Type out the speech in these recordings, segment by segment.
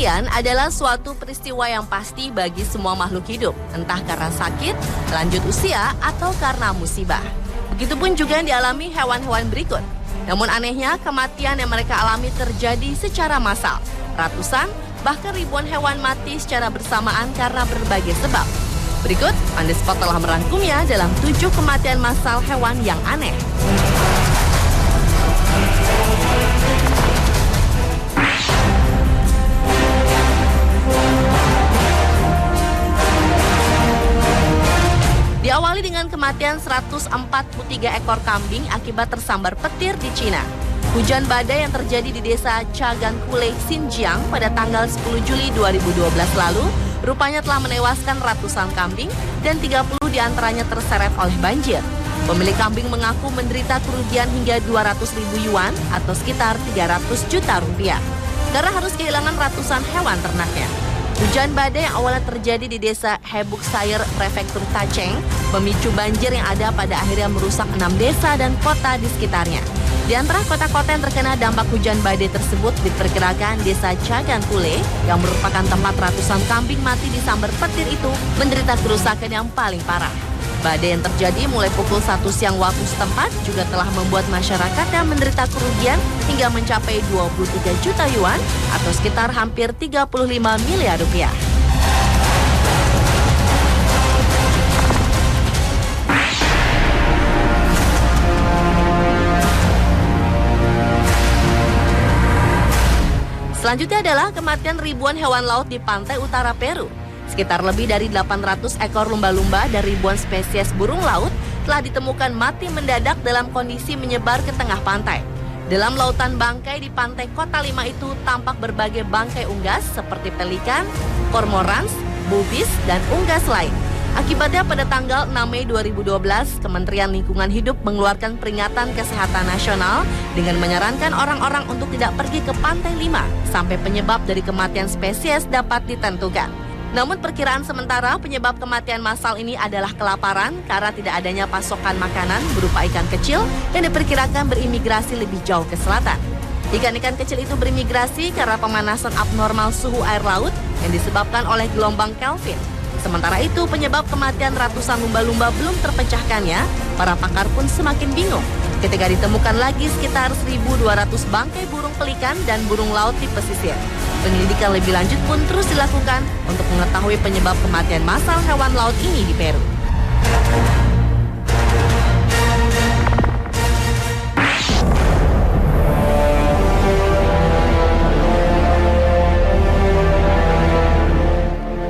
Kematian adalah suatu peristiwa yang pasti bagi semua makhluk hidup, entah karena sakit, lanjut usia, atau karena musibah. Begitupun juga yang dialami hewan-hewan berikut. Namun anehnya, kematian yang mereka alami terjadi secara massal. Ratusan, bahkan ribuan hewan mati secara bersamaan karena berbagai sebab. Berikut, On The Spot telah merangkumnya dalam 7 kematian massal hewan yang aneh. Diawali dengan kematian 143 ekor kambing akibat tersambar petir di Cina. Hujan badai yang terjadi di desa Chagankule, Xinjiang pada tanggal 10 Juli 2012 lalu rupanya telah menewaskan ratusan kambing dan 30 diantaranya terseret oleh banjir. Pemilik kambing mengaku menderita kerugian hingga 200.000 yuan atau sekitar 300 juta rupiah karena harus kehilangan ratusan hewan ternaknya. Hujan badai yang awalnya terjadi di desa Hebuksayer, prefektur Tacheng, memicu banjir yang ada pada akhirnya merusak 6 desa dan kota di sekitarnya. Di antara kota-kota yang terkena dampak hujan badai tersebut diperkirakan desa Chagankule yang merupakan tempat ratusan kambing mati disambar petir itu menderita kerusakan yang paling parah. Badai yang terjadi mulai pukul 1 siang waktu setempat juga telah membuat masyarakat yang menderita kerugian hingga mencapai 23 juta yuan atau sekitar hampir 35 miliar rupiah. Selanjutnya adalah kematian ribuan hewan laut di pantai utara Peru. Sekitar lebih dari 800 ekor lumba-lumba dan ribuan spesies burung laut telah ditemukan mati mendadak dalam kondisi menyebar ke tengah pantai. Dalam lautan bangkai di pantai Kota Lima itu tampak berbagai bangkai unggas seperti pelikan, kormorans, bubis, dan unggas lain. Akibatnya pada tanggal 6 Mei 2012, Kementerian Lingkungan Hidup mengeluarkan peringatan kesehatan nasional dengan menyarankan orang-orang untuk tidak pergi ke Pantai Lima sampai penyebab dari kematian spesies dapat ditentukan. Namun perkiraan sementara penyebab kematian massal ini adalah kelaparan karena tidak adanya pasokan makanan berupa ikan kecil yang diperkirakan berimigrasi lebih jauh ke selatan. Ikan-ikan kecil itu berimigrasi karena pemanasan abnormal suhu air laut yang disebabkan oleh gelombang Kelvin. Sementara itu penyebab kematian ratusan lumba-lumba belum terpecahkannya, para pakar pun semakin bingung ketika ditemukan lagi sekitar 1.200 bangkai burung pelikan dan burung laut di pesisir. Penyelidikan lebih lanjut pun terus dilakukan untuk mengetahui penyebab kematian massal hewan laut ini di Peru.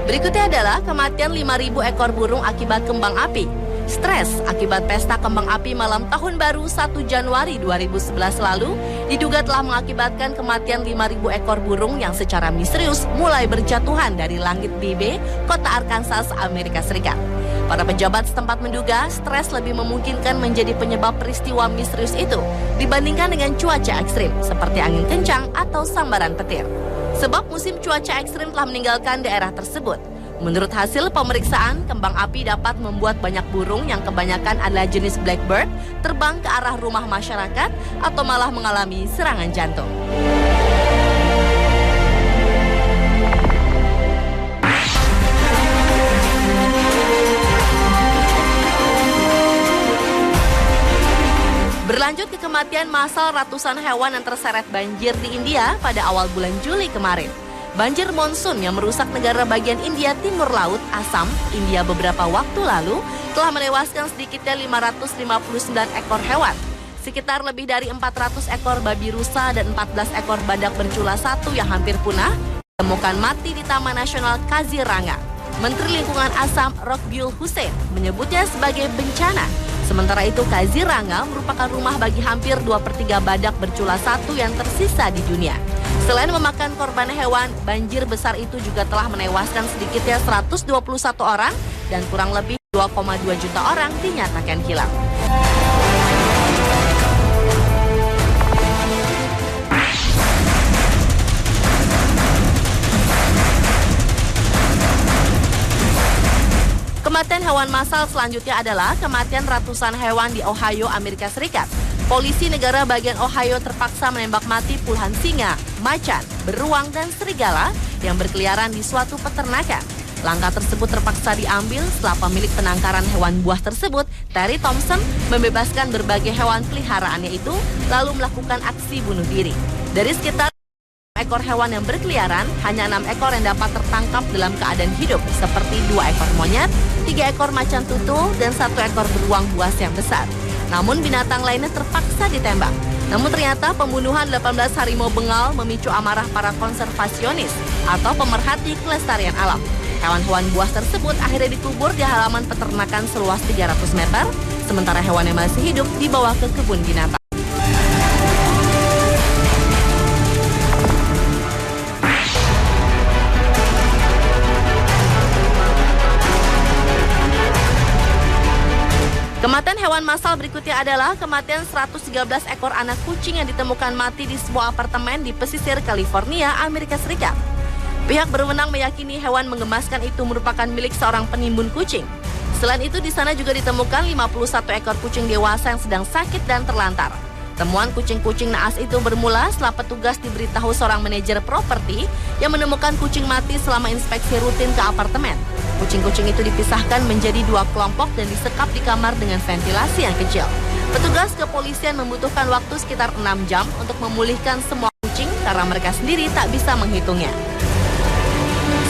Berikutnya adalah kematian 5.000 ekor burung akibat kembang api. Stres akibat pesta kembang api malam tahun baru 1 Januari 2011 lalu diduga telah mengakibatkan kematian 5.000 ekor burung yang secara misterius mulai berjatuhan dari langit Bibe, kota Arkansas, Amerika Serikat. Para pejabat setempat menduga stres lebih memungkinkan menjadi penyebab peristiwa misterius itu dibandingkan dengan cuaca ekstrim seperti angin kencang atau sambaran petir. Sebab musim cuaca ekstrim telah meninggalkan daerah tersebut. Menurut hasil pemeriksaan, kembang api dapat membuat banyak burung yang kebanyakan adalah jenis blackbird terbang ke arah rumah masyarakat atau malah mengalami serangan jantung. Berlanjut ke kematian massal ratusan hewan yang terseret banjir di India pada awal bulan Juli kemarin. Banjir monsun yang merusak negara bagian India Timur Laut, Assam, India beberapa waktu lalu telah menewaskan sedikitnya 559 ekor hewan. Sekitar lebih dari 400 ekor babi rusa dan 14 ekor badak bercula satu yang hampir punah ditemukan mati di Taman Nasional Kaziranga. Menteri Lingkungan Assam, Rokbyul Hussein, menyebutnya sebagai bencana. Sementara itu Kaziranga merupakan rumah bagi hampir 2/3 badak bercula satu yang tersisa di dunia. Selain memakan korban hewan, banjir besar itu juga telah menewaskan sedikitnya 121 orang dan kurang lebih 2,2 juta orang dinyatakan hilang. Kematian hewan massal selanjutnya adalah kematian ratusan hewan di Ohio, Amerika Serikat. Polisi negara bagian Ohio terpaksa menembak mati puluhan singa, macan, beruang, dan serigala yang berkeliaran di suatu peternakan. Langkah tersebut terpaksa diambil setelah pemilik penangkaran hewan buah tersebut, Terry Thompson, membebaskan berbagai hewan peliharaannya itu lalu melakukan aksi bunuh diri. Dari sekitar ekor hewan yang berkeliaran, hanya 6 ekor yang dapat tertangkap dalam keadaan hidup, seperti 2 ekor monyet, 3 ekor macan tutul, dan 1 ekor beruang buas yang besar. Namun binatang lainnya terpaksa ditembak. Namun ternyata pembunuhan 18 harimau bengal memicu amarah para konservasionis atau pemerhati kelestarian alam. Hewan-hewan buas tersebut akhirnya dikubur di halaman peternakan seluas 300 meter, sementara hewan yang masih hidup dibawa ke kebun binatang. Kematian hewan massal berikutnya adalah kematian 113 ekor anak kucing yang ditemukan mati di sebuah apartemen di pesisir California, Amerika Serikat. Pihak berwenang meyakini hewan menggemaskan itu merupakan milik seorang penimbun kucing. Selain itu, di sana juga ditemukan 51 ekor kucing dewasa yang sedang sakit dan terlantar. Temuan kucing-kucing naas itu bermula setelah petugas diberitahu seorang manajer properti yang menemukan kucing mati selama inspeksi rutin ke apartemen. Kucing-kucing itu dipisahkan menjadi 2 kelompok dan disekap di kamar dengan ventilasi yang kecil. Petugas kepolisian membutuhkan waktu sekitar 6 jam untuk memulihkan semua kucing karena mereka sendiri tak bisa menghitungnya.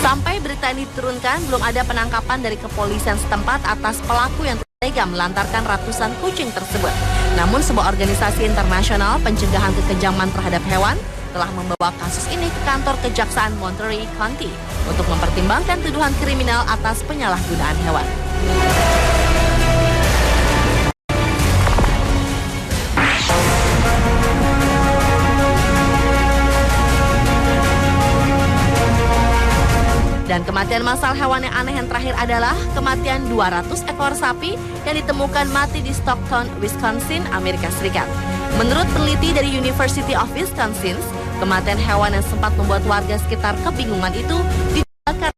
Sampai berita ini diturunkan, belum ada penangkapan dari kepolisian setempat atas pelaku yang tega melantarkan ratusan kucing tersebut. Namun sebuah organisasi internasional pencegahan kekejaman terhadap hewan telah membawa kasus ini ke kantor Kejaksaan Monterey County untuk mempertimbangkan tuduhan kriminal atas penyalahgunaan hewan. Dan kematian massal hewan yang aneh yang terakhir adalah kematian 200 ekor sapi yang ditemukan mati di Stockton, Wisconsin, Amerika Serikat. Menurut peneliti dari University of Wisconsin, kematian hewan yang sempat membuat warga sekitar kebingungan itu didasarkan.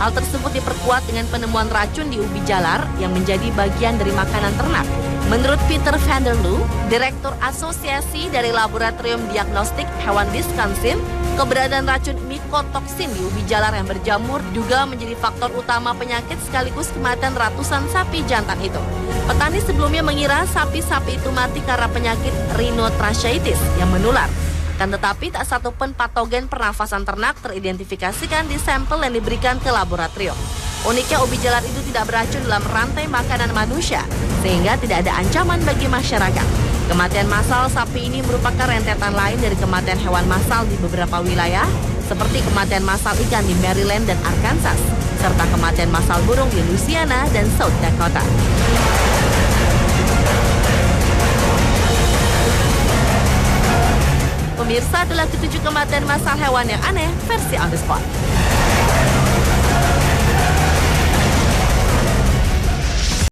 Hal tersebut diperkuat dengan penemuan racun di ubi jalar yang menjadi bagian dari makanan ternak. Menurut Peter Vanderloo, Direktur Asosiasi dari Laboratorium Diagnostik Hewan Wisconsin, keberadaan racun mikotoksin di ubi jalar yang berjamur juga menjadi faktor utama penyakit sekaligus kematian ratusan sapi jantan itu. Petani sebelumnya mengira sapi-sapi itu mati karena penyakit rhinotracheitis yang menular. Akan tetapi tak satu pun patogen pernafasan ternak teridentifikasikan di sampel yang diberikan ke laboratorium. Uniknya ubi jalar itu tidak beracun dalam rantai makanan manusia, sehingga tidak ada ancaman bagi masyarakat. Kematian massal sapi ini merupakan rentetan lain dari kematian hewan massal di beberapa wilayah, seperti kematian massal ikan di Maryland dan Arkansas, serta kematian massal burung di Louisiana dan South Dakota. Pemirsa, adalah ketujuh kematian massal hewan yang aneh versi On The Spot.